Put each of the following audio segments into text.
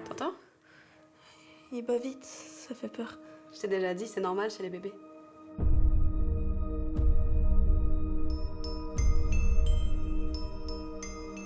T'entends? Il bat vite, ça fait peur. Je t'ai déjà dit, c'est normal chez les bébés.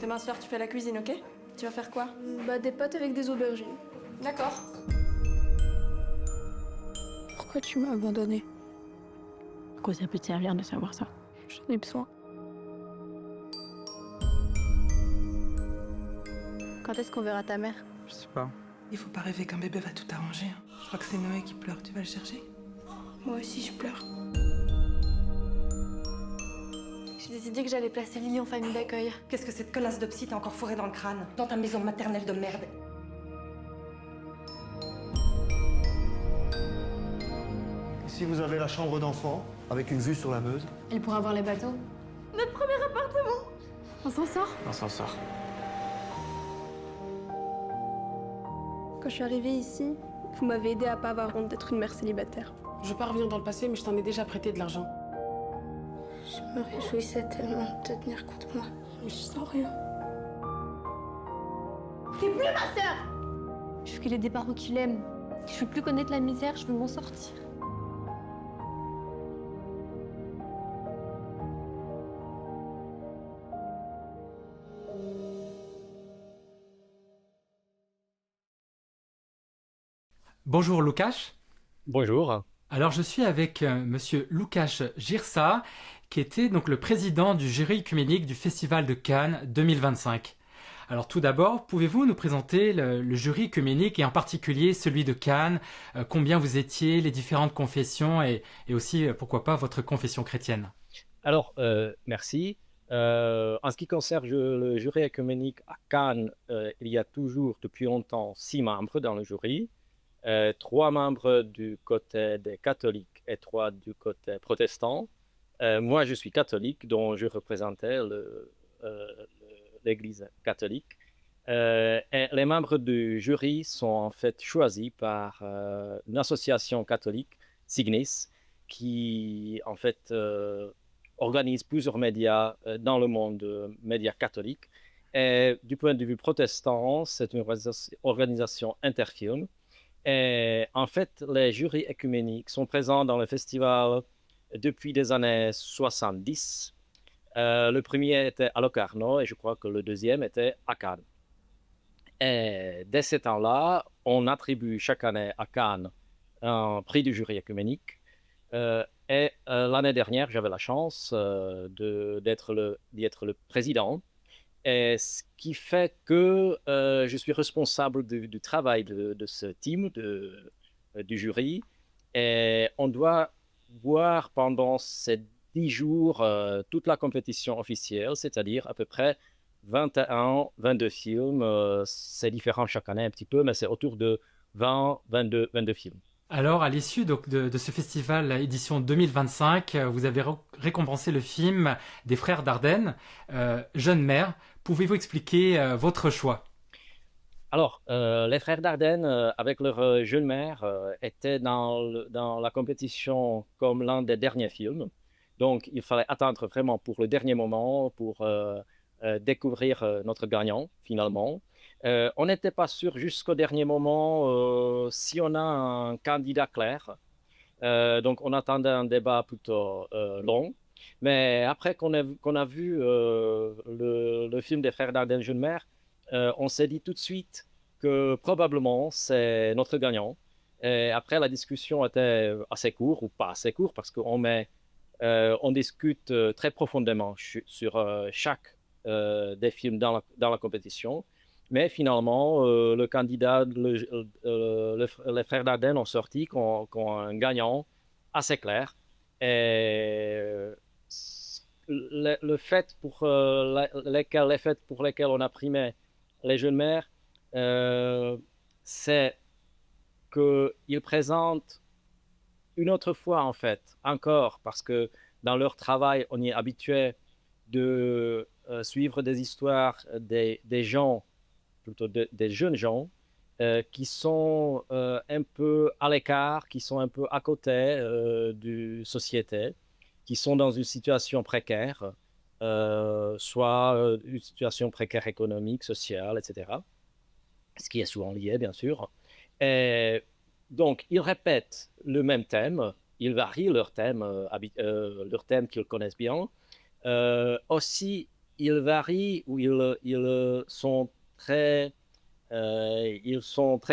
Demain soir, tu fais la cuisine, ok? Tu vas faire quoi? Bah des pâtes avec des aubergines. D'accord. Pourquoi tu m'as abandonnée? À quoi ça peut te servir de savoir ça? J'en ai besoin. Quand est-ce qu'on verra ta mère? Je sais pas. Il faut pas rêver qu'un bébé va tout arranger. Je crois que c'est Noé qui pleure. Tu vas le chercher? Moi aussi je pleure. J'ai décidé que j'allais placer Lily en famille d'accueil. Qu'est-ce que cette connasse de psy t'a encore fourré dans le crâne? Dans ta maison maternelle de merde. Ici, vous avez la chambre d'enfant, avec une vue sur la Meuse. Elle pourra voir les bateaux. Notre premier appartement! On s'en sort? On s'en sort. Quand je suis arrivée ici, vous m'avez aidé à pas avoir honte d'être une mère célibataire. Je veux pas revenir dans le passé, mais je t'en ai déjà prêté de l'argent. Je me réjouissais tellement de te tenir contre moi. Mais je sens rien. Je veux qu'elle ait des parents qui l'aiment. Je veux plus connaître la misère, je veux m'en sortir. Bonjour Łukasz. Bonjour. Alors je suis avec monsieur Łukasz Girsa, qui était donc le président du jury œcuménique du Festival de Cannes 2025. Alors tout d'abord, pouvez-vous nous présenter le jury œcuménique et en particulier celui de Cannes, combien vous étiez, les différentes confessions et aussi, pourquoi pas, votre confession chrétienne? Alors, merci. En ce qui concerne le jury œcuménique à Cannes, il y a toujours depuis longtemps 6 membres dans le jury. 3 membres du côté des catholiques et 3 du côté protestant. Moi, je suis catholique, donc je représentais l'Église catholique. Et les membres du jury sont en fait choisis par une association catholique, Signis, qui en fait organise plusieurs médias dans le monde médias catholiques. Et du point de vue protestant, c'est une organisation interfilm. Et en fait, les jurys œcuméniques sont présents dans le festival depuis les années 70. Le premier était à Locarno et je crois que le deuxième était à Cannes. Et dès ce temps-là, on attribue chaque année à Cannes un prix du jury œcuménique. Et l'année dernière, j'avais la chance d'être le président. Et ce qui fait que je suis responsable du travail de ce team, du jury. Et on doit voir pendant ces 10 jours toute la compétition officielle, c'est-à-dire à peu près 21, 22 films. C'est différent chaque année un petit peu, mais c'est autour de 20, 22 films. Alors, à l'issue donc, de ce festival édition 2025, vous avez récompensé le film des frères Dardenne, Jeune mère. Pouvez-vous expliquer votre choix? Alors, les frères Dardenne, avec leur jeune mère, étaient dans la compétition comme l'un des derniers films. Donc, il fallait attendre vraiment pour le dernier moment pour découvrir notre gagnant, finalement. On n'était pas sûr jusqu'au dernier moment si on a un candidat clair. Donc, on attendait un débat plutôt long. Mais après qu'on a vu le film des frères Dardenne, Jeune mère, on s'est dit tout de suite que probablement c'est notre gagnant. Et après, la discussion était assez courte, ou pas assez courte, parce on discute très profondément sur chaque des films dans la compétition. Mais finalement, le candidat, les frères Dardenne ont sorti qu'on a un gagnant assez clair. Et les fêtes pour lesquelles on a primé les jeunes mères, c'est qu'ils présentent une autre fois, en fait, encore, parce que dans leur travail, on y est habitué de suivre des histoires des gens, plutôt des jeunes gens, qui sont un peu à l'écart, qui sont un peu à côté de la société, qui sont dans une situation précaire. soit une situation précaire économique, sociale, etc. Ce qui est souvent lié, bien sûr. Et donc, ils répètent le même thème, ils varient leur thème qu'ils connaissent bien. Aussi, ils varient ou ils sont très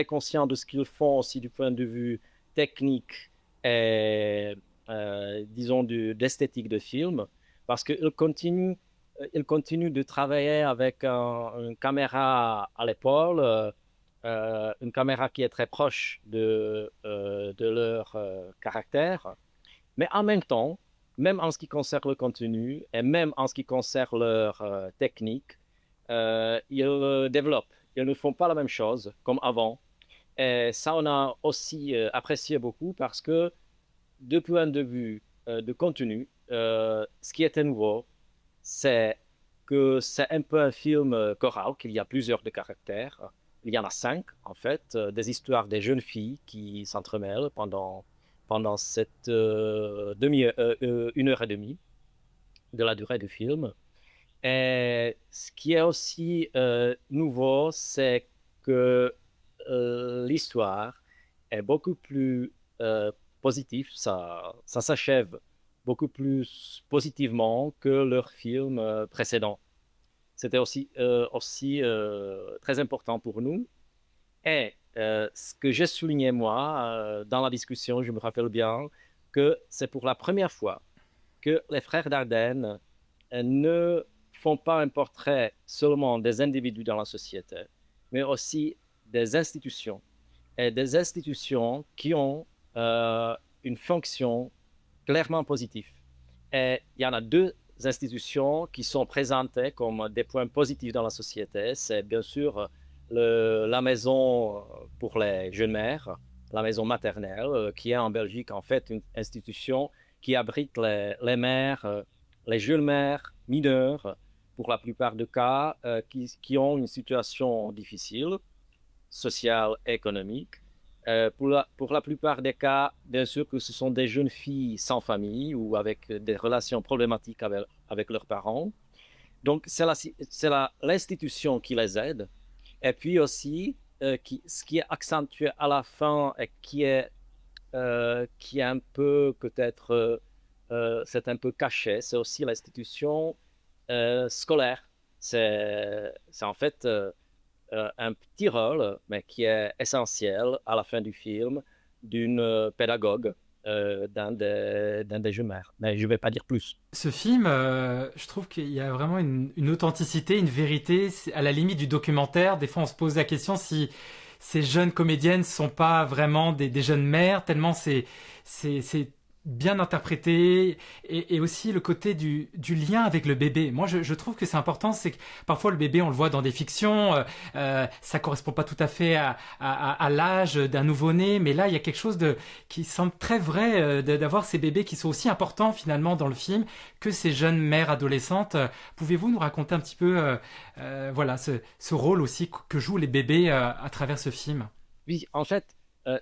conscients de ce qu'ils font aussi du point de vue technique et, disons, d'esthétique de film, parce qu'ils continuent de travailler avec une caméra à l'épaule, une caméra qui est très proche de leur caractère, mais en même temps, même en ce qui concerne le contenu et même en ce qui concerne leur technique, ils développent. Ils ne font pas la même chose comme avant. Et ça, on a aussi apprécié beaucoup parce que, de point de vue de contenu, ce qui était nouveau, c'est que c'est un peu un film choral, qu'il y a plusieurs de caractères. Il y en a 5, en fait, des histoires des jeunes filles qui s'entremêlent pendant cette 1h30 de la durée du film. Et ce qui est aussi nouveau, c'est que l'histoire est beaucoup plus positive, ça s'achève beaucoup plus positivement que leur film précédent. C'était aussi très important pour nous. Et ce que j'ai souligné, moi, dans la discussion, je me rappelle bien que c'est pour la première fois que les frères Dardenne ne font pas un portrait seulement des individus dans la société, mais aussi des institutions. Et des institutions qui ont une fonction clairement positive. Et il y en a 2 institutions qui sont présentées comme des points positifs dans la société. C'est bien sûr la maison pour les jeunes mères, la maison maternelle, qui est en Belgique en fait une institution qui abrite les mères, les jeunes mères mineures, pour la plupart des cas, qui ont une situation difficile, sociale et économique. Pour la plupart des cas, bien sûr que ce sont des jeunes filles sans famille ou avec des relations problématiques avec leurs parents. Donc, c'est l'institution qui les aide. Et puis aussi, ce qui est accentué à la fin et qui est un peu, peut-être, c'est un peu caché, c'est aussi l'institution scolaire. C'est en fait un petit rôle, mais qui est essentiel à la fin du film, d'une pédagogue d'un des jeunes mères. Mais je ne vais pas dire plus. Ce film, je trouve qu'il y a vraiment une authenticité, une vérité, à la limite du documentaire. Des fois, on se pose la question si ces jeunes comédiennes ne sont pas vraiment des jeunes mères, tellement c'est bien interprété, et aussi le côté du lien avec le bébé. Moi, je trouve que c'est important, c'est que parfois le bébé, on le voit dans des fictions, ça correspond pas tout à fait à l'âge d'un nouveau-né, mais là, il y a quelque chose qui semble très vrai, d'avoir ces bébés qui sont aussi importants finalement dans le film que ces jeunes mères adolescentes. Pouvez-vous nous raconter un petit peu voilà, ce rôle aussi que jouent les bébés à travers ce film? Oui, en fait,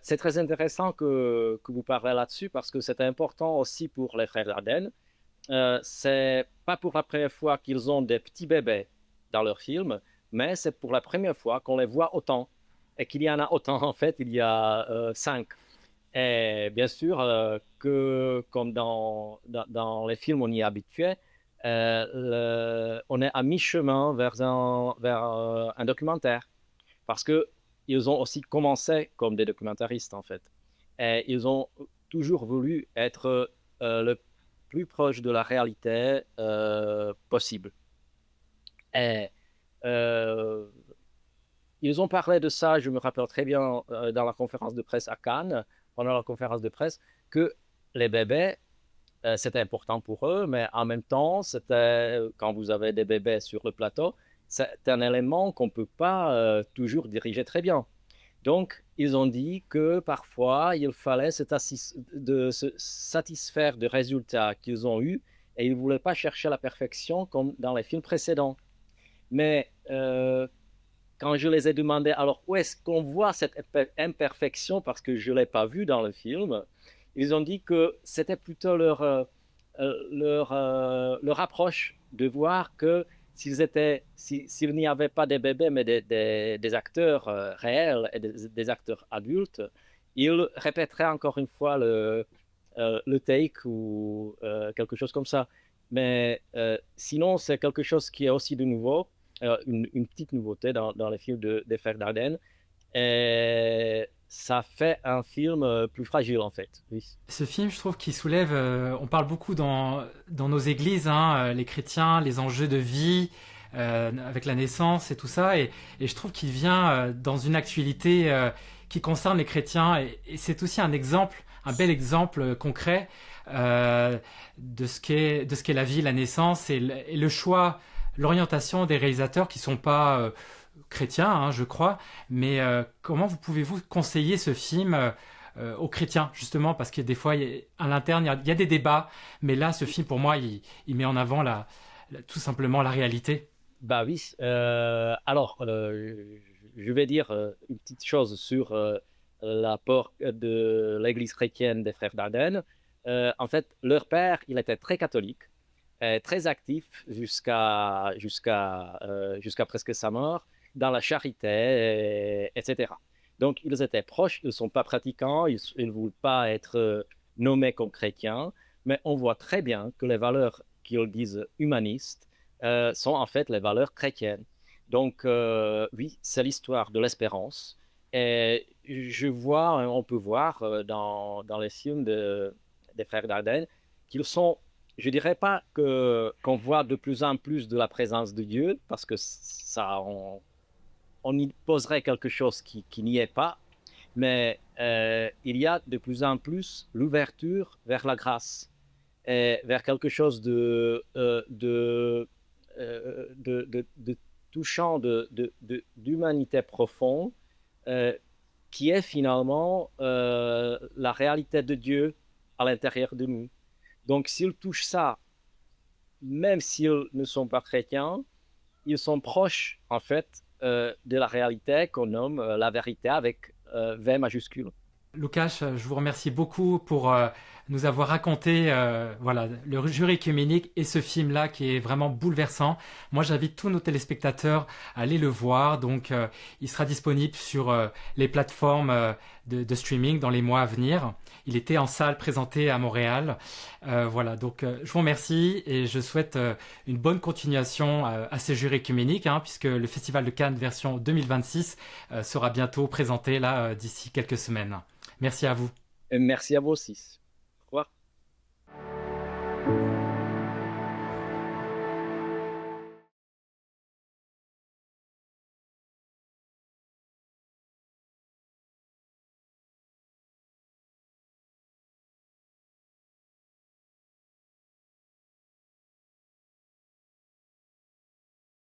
c'est très intéressant que vous parlez là-dessus parce que c'est important aussi pour les frères Dardenne. C'est pas pour la première fois qu'ils ont des petits bébés dans leur film, mais c'est pour la première fois qu'on les voit autant et qu'il y en a autant. En fait, il y a 5. Et bien sûr que comme dans les films on y est habitué, on est à mi-chemin vers un documentaire parce que ils ont aussi commencé comme des documentaristes, en fait. Et ils ont toujours voulu être le plus proche de la réalité possible. Et ils ont parlé de ça, je me rappelle très bien, dans la conférence de presse à Cannes, pendant la conférence de presse, que les bébés, c'était important pour eux, mais en même temps, quand vous avez des bébés sur le plateau, c'est un élément qu'on ne peut pas toujours diriger très bien. Donc, ils ont dit que parfois, il fallait se satisfaire des résultats qu'ils ont eus et ils ne voulaient pas chercher la perfection comme dans les films précédents. Mais quand je les ai demandé, alors où est-ce qu'on voit cette imperfection, parce que je ne l'ai pas vue dans le film, ils ont dit que c'était plutôt leur approche de voir que s'il n'y avait pas des bébés, mais des acteurs réels et des acteurs adultes, ils répéteraient encore une fois le take ou quelque chose comme ça. Mais sinon, c'est quelque chose qui est aussi de nouveau, une petite nouveauté dans les films des Frères Dardenne. Et ça fait un film plus fragile, en fait. Oui. Ce film, je trouve qu'il soulève, on parle beaucoup dans nos églises, hein, les chrétiens, les enjeux de vie, avec la naissance et tout ça, et je trouve qu'il vient dans une actualité qui concerne les chrétiens, et c'est aussi un bel exemple concret de ce qu'est la vie, la naissance, et le choix, l'orientation des réalisateurs qui sont pas chrétiens, hein, je crois, mais comment pouvez-vous conseiller ce film aux chrétiens, justement, parce que des fois, à l'interne, il y a des débats, mais là, ce film, pour moi, il met en avant tout simplement la réalité. Bah oui, alors, je vais dire une petite chose sur l'apport de l'Église chrétienne des Frères Dardenne. En fait, leur père, il était très catholique, très actif jusqu'à presque sa mort, dans la charité, etc. Donc, ils étaient proches, ils ne sont pas pratiquants, ils ne voulaient pas être nommés comme chrétiens, mais on voit très bien que les valeurs qu'ils disent humanistes sont en fait les valeurs chrétiennes. Donc, oui, c'est l'histoire de l'espérance. Et on peut voir dans les films des Frères Dardenne qu'ils sont, je dirais pas qu'on voit de plus en plus de la présence de Dieu, parce que ça, on y poserait quelque chose qui n'y est pas, mais il y a de plus en plus l'ouverture vers la grâce, et vers quelque chose de touchant, d'humanité profonde, qui est finalement la réalité de Dieu à l'intérieur de nous. Donc, s'ils touchent ça, même s'ils ne sont pas chrétiens, ils sont proches, en fait, de la réalité qu'on nomme la vérité avec V majuscule. Łukasz, je vous remercie beaucoup pour nous avoir raconté le jury œcuménique et ce film-là qui est vraiment bouleversant. Moi, j'invite tous nos téléspectateurs à aller le voir. Donc, il sera disponible sur les plateformes de streaming dans les mois à venir. Il était en salle présenté à Montréal. Donc je vous remercie et je souhaite une bonne continuation à ce jury œcuménique, hein, puisque le Festival de Cannes version 2026 sera bientôt présenté là d'ici quelques semaines. Merci à vous. Merci à vous aussi.